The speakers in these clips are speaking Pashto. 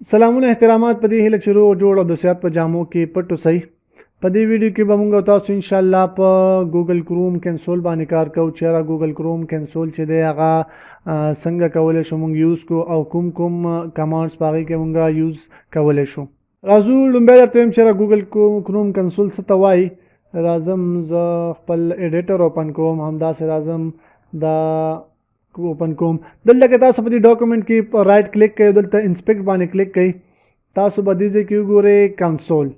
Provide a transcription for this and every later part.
سلامونه احترامات په دې هیله چې روغ جوړ او د صحت په جامو کې پټ اوسئ. په دې ویډیو کې به موږ تاسو ان شاء الله په ګوګل کروم کنسول باندې کار کوو چې را ګوګل کروم کنسول چې دی هغه څنګه کولی شو موږ یوز کو او کوم کمانډز په هغې کې موږ یوز کولی شو. راځو لومبی درته وایم چې را ګوګل کروم کنسول څه ته وایي. راځم زه خپل ایډیټر اوپن کوم، همداسې راځم دا اوپن کوم. دلته کې تاسو په دې ډاکومنټ کې رائټ کلیک کوئ، دلته انسپیکټ باندې کلیک کوئ، تاسو به دې ځای کې وګورئ کنسول.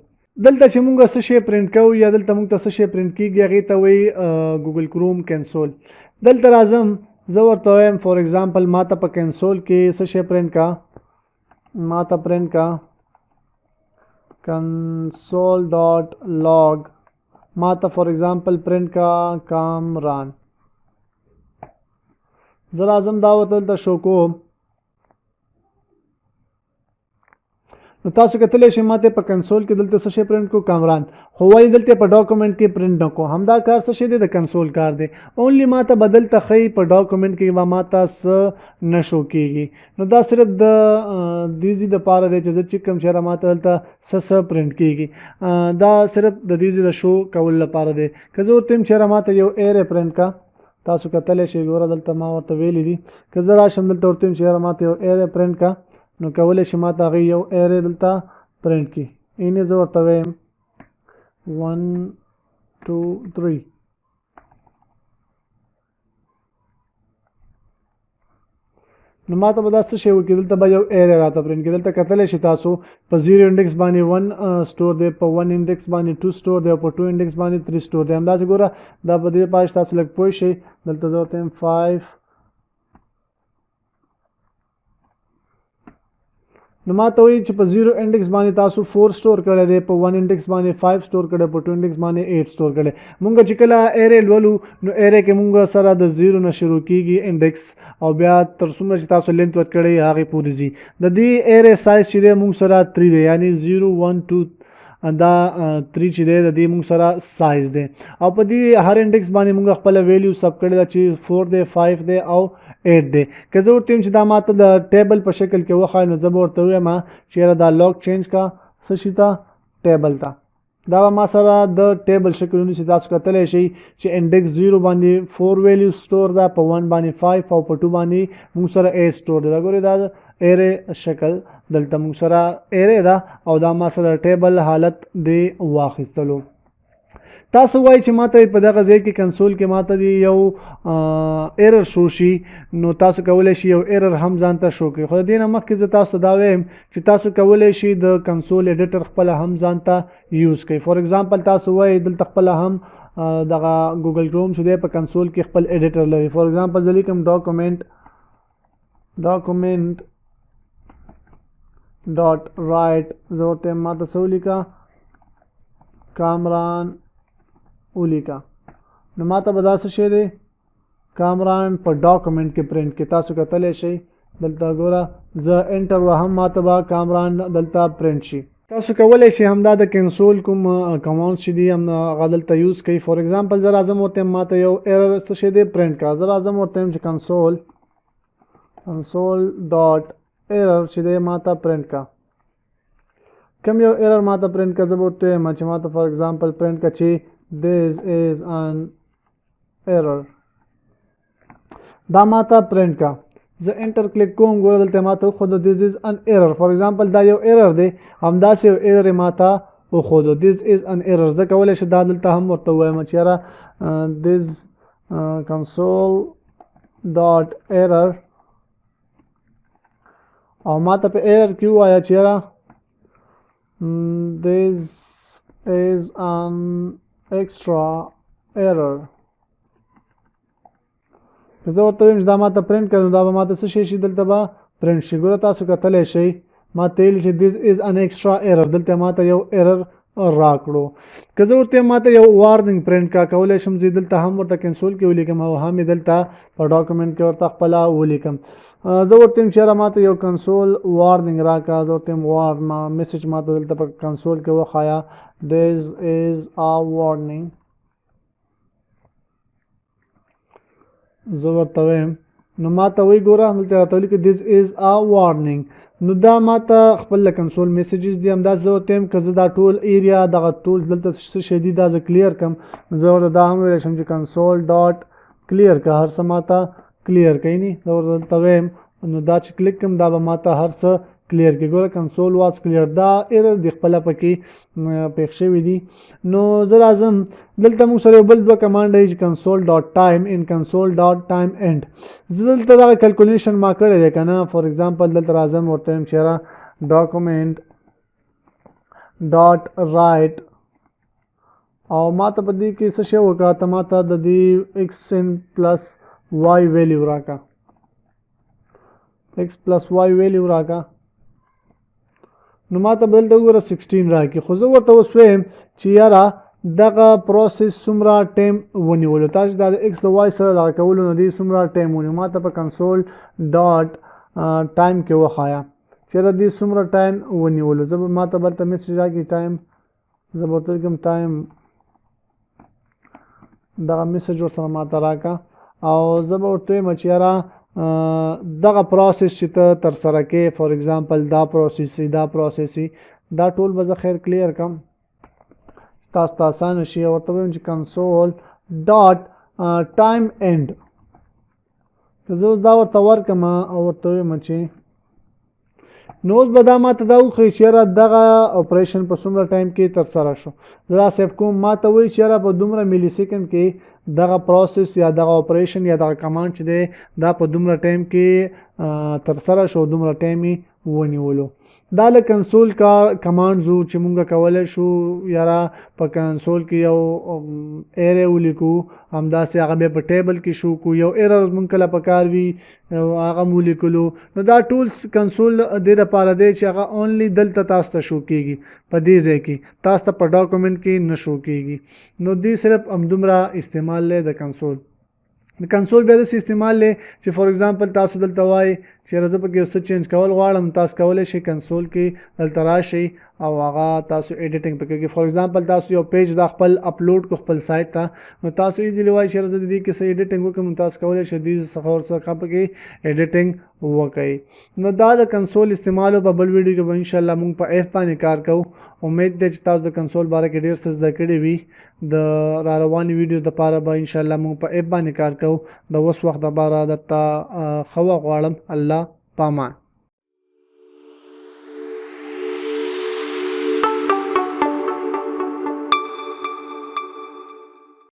دلته چې موږ څه شی پرنټ کوو یا دلته موږ ته څه شی پرنټ کیږي هغې ته وایي ګوګل کروم کنسول. دلته راځم زه ورته وایم فور ایگزامپل ما ته په کنسول کې څه شی پرنټ کا، ما ته پرنټ کا کنسول ډاټ لاګ، ما ته فور ایگزامپل پرنټ کا کامران. زه راځم دا ورته دلته شو کوم. نو تاسو کتلی شئ ما ته په کنسول کې دلته څه شی پرنټ کو کامران، خو وایي دلته په ډاکومنټ کې پرنټ نه کو. همدا کار څه شی دی د کنسول کار دی، اونلی ما ته بدل ته ښیي په ډاکومنټ کې به ما ته څه نه شو کېږي. نو دا صرف د دې ځای دپاره دی چې زه چې کوم چېرې ما ته دلته څه پرنټ کېږي، دا صرف د دې ځای د شو کولو لپاره دی. که زه ورته وایم چېرې ما ته یو ایرې پرنټ کا، تاسو کتلی شئ ګوره دلته ما ورته ویلي دي. که زه راشم دلته ورته وایم چېرې ما ته یو ایرې پرنټ کا، نو کولی شي ما ته هغې یو ایرې دلته پرنټ کړي. اینې زه ورته وایم 1 2 3. نو ما ته به دا څه شی وکړي، دلته به یو ایرې راته پرنټ کړي. دلته کتلی شي تاسو په 0 انډکس باندې 1 سټور دی، په 1 انډکس باندې 2 سټور دی او په 2 انډکس باندې 3 سټور دی. همداسې ګوره دا په دې لپاره چې تاسو لږ پوه شئ. دلته زه ورته وایم 5. نو ما ته وایي چې په 0 انډکس باندې تاسو 4 سټور کړی دی، په 1 انډکس باندې 5 سټور کړی، په 2 انډکس باندې 8 سټور کړی. مونږ چې کله ایرې لولو نو ایرې کې مونږ سره د 0 نه شروع کېږي انډکس او بیا تر څومره چې تاسو لینت ورکړی هغې پورې ځي. د دې ایرې سایز چې دی مونږ سره 3 دی، یعنی 0 1 2 دا 3 چې دی د دې مونږ سره سایز دی. او په دې هر انډکس باندې مونږ خپله ویلیو سب کړې ده چې 4 دی 5 دی او 8 دی. که زه ورته وایم چې دا ماته د ټیبل په شکل کې وښایي نو زه به ورته ووایم چې یاره دا لاګ چینج کا څه شي ته، ټیبل ته. دا به ما سره د ټیبل شکل ونیسي. تاسو کتلی شئ چې انډکس 0 باندې 4 ویلیو سټور ده، په 1 باندې 5 او په 2 باندې موږ سره 8 سټور ده. دا ګورئ دا ایرې شکل دلته موږ سره ایرې ده او دا ما سره ټیبل حالت دی واخیستلو. تاسو وایي چې ماته په دغه ځای کې کنسول کې ماته دی یو ایرر شو شي، نو تاسو کولی شئ یو ایرر هم ځان ته شو کړئ. خو د دې نه مخکې زه تاسو دا وایم چې تاسو کولی شئ د کنسول ایډیټر خپله هم ځان ته یوز کړئ. فور ایگزامپل تاسو وایي دلته خپله هم دغه ګوګل کروم چې دی په کنسول کې خپل ایډیټر لري. فور ایگزامپل زه لیکم ډاکومنټ ډاټ رائټ، زه ورته ما ته څه ولیکه کامران ولیکه. نو ما ته به دا څه شی دی کامران په ډاکومنټ کې پرنټ کې. تاسو کتلی شئ دلته ګوره زه انټر وهم ما ته به کامران دلته پرنټ شي. تاسو کولی شئ همدا د کنسول کوم کمانډ چې دي هغه دلته یوز کوئ. فور ایگزامپل زه راځم ورته ما ته یو ایرر څه شی دی پرنټ کا. زه راځم ورته چې کنسول ډاټ ایرر چې دی ما ته پرنټ کا. کوم یو ایرر ما ته پرنټ کا، زه به ورته وایم چې ما ته فور ایگزامپل پرنټ کا چې this is an error. دا ما ته پرنټ کا. زه انټر کلیک کوم، ګوره دلته ما ته وښودو this is an error. فور ایگزامپل دا یو ایرر دی، همداسې یو ایرر یې ما ته وښودو this is an error. زه کولی شم دا دلته هم ورته ووایم چې یاره this console dot error او ما ته په ایرر کې ووایه چې یاره this is an extra error. که زه ورته وایم چې دا ما ته پرنټ کړه نو دا به ما ته څه شی شي، دلته به پرنټ شي. ګوره تاسو کتلی شئ ما ته ویلي چې this is an extra error، دلته ما ته یو ایرر راکړو. که زه ورته ما ته یو وارننګ پرنټ کا، کولی شم زه دلته هم ورته کنسول کې ولیکم او هم یې دلته په ډاکومنټ کې ورته خپله ولیکم. زه ورته وایم چې یاره ما ته یو کنسول وارننګ راکړه. زه ورته وایم میسج ما ته دلته په کنسول کې وښایه this is a warning. زه ورته وایم نو ماته وی ګوره دلته راته ولیکي this is a warning. نو دا ماته خپل کنسول میسیجز دي همدا زه ورته یم که زه دا ټول ایریا دغه ټول دلته څه شی دي دا زه کلیر کړم نو زه ورته دا هم ویلی شم چې کنسول ډاټ کلیر که هر څه ماته کلیر کوي نی زه ورته دلته ویم نو دا چې کلیک کړم دا به ماته هر څه کلیر کې ګوره کنسول واز کلیر دا ایرر د خپله پکې پیښ شوي دي نو زه راځم دلته موږ سره یو بل دوه کمانډ دی چې کنسول ډاټ ټایم ان کنسول ډاټ ټایم اینډ زه دلته دغه کیلکولیشن ما کړی دی که نه فار ایگزامپل دلته راځم ورته یم چې یاره ډاکومنټ ډاټ رایټ او ماته په دې کې څه شی وکړه ته ماته د دې ایکس ان پلس وائی ویلیو راکړه ایکس پلس وائی ویلیو راکړه نو ماته به دلته وګوره 16 راکړي خو زه ورته اوس ویم چې یاره دغه پروسس څومره ټایم ونیولو تاسو دا د ایکس د وائی سره دغه کولو نو دې څومره ټایم ونیو ماته په کنسول ډاټ ټایم کې وښایه چېرې دې څومره ټایم ونیولو زه به ماته به هلته میسج راکړي ټایم زه به ورته لیکم ټایم دغه میسج ورسره ماته راکړه او زه به ورته وایم چې یاره دغه پروسس چې ته ترسره کې فار ایگزامپل دا پروسس دا پروسس دا ټول به زه خیر کلیر کړم تاسو ته اسانه شي ورته وایم چې کنسول ډاټ ټایم اینډ که زه اوس دا ورته ورکړم او ورته وایم چې نو اوس به دا ماته دا وښیي چې یاره دغه اپریشن په څومره ټایم کې ترسره شو زه دا سیف کوم ماته وایي چې یاره په دومره میلی سیکنډ کې دغه پروسس یا دغه اپریشن یا دغه کمانډ چې دی دا په دومره ټایم کې ترسره شو دومره ټایم یې ونیولو دا له کنسول کمانډز وو چې مونږ کولی شو یاره په کنسول کې یو ایرې ولیکو همداسې هغه بیا په ټیبل کې شو کو یو ایرر مونږ کله پکار وي هغه مو لیکلو نو دا ټول کنسول دې دپاره دی چې هغه اونلی دلته تاسو ته شو کېږي په دې ځای کې تاسو ته په ډاکومنټ کې نه شو کېږي نو دې صرف همدومره استعمال دی د کنسول د کنسول بیا داسې استعمال دی چې فار ایگزامپل تاسو دلته وایي چې زه پکې یو څه چینج کول غواړم تاسو کولی شئ کنسول کې دلته راشئ او هغه تاسو ایډیټینګ پکې کوي فار ایگزامپل تاسو یو پیج دا خپل اپلوډ کو خپل سایت ته نو تاسو ایزیلی وایي چې زه د دې کې څه ایډیټینګ وکړم نو تاسو کولی شئ دې څخه ورڅخه پکې ایډیټینګ وکړئ نو دا د کنسول استعمال په بل ویډیو کې به انشاءالله موږ په ایف باندې کار کوو امید دی چې تاسو د کنسول باره کې ډېر څه زده کړي وي د را روانې ویډیو دپاره به انشاءالله موږ په ایف باندې کار کوو د اوس وخت دپاره درته ښه وخت غواړم الله پامان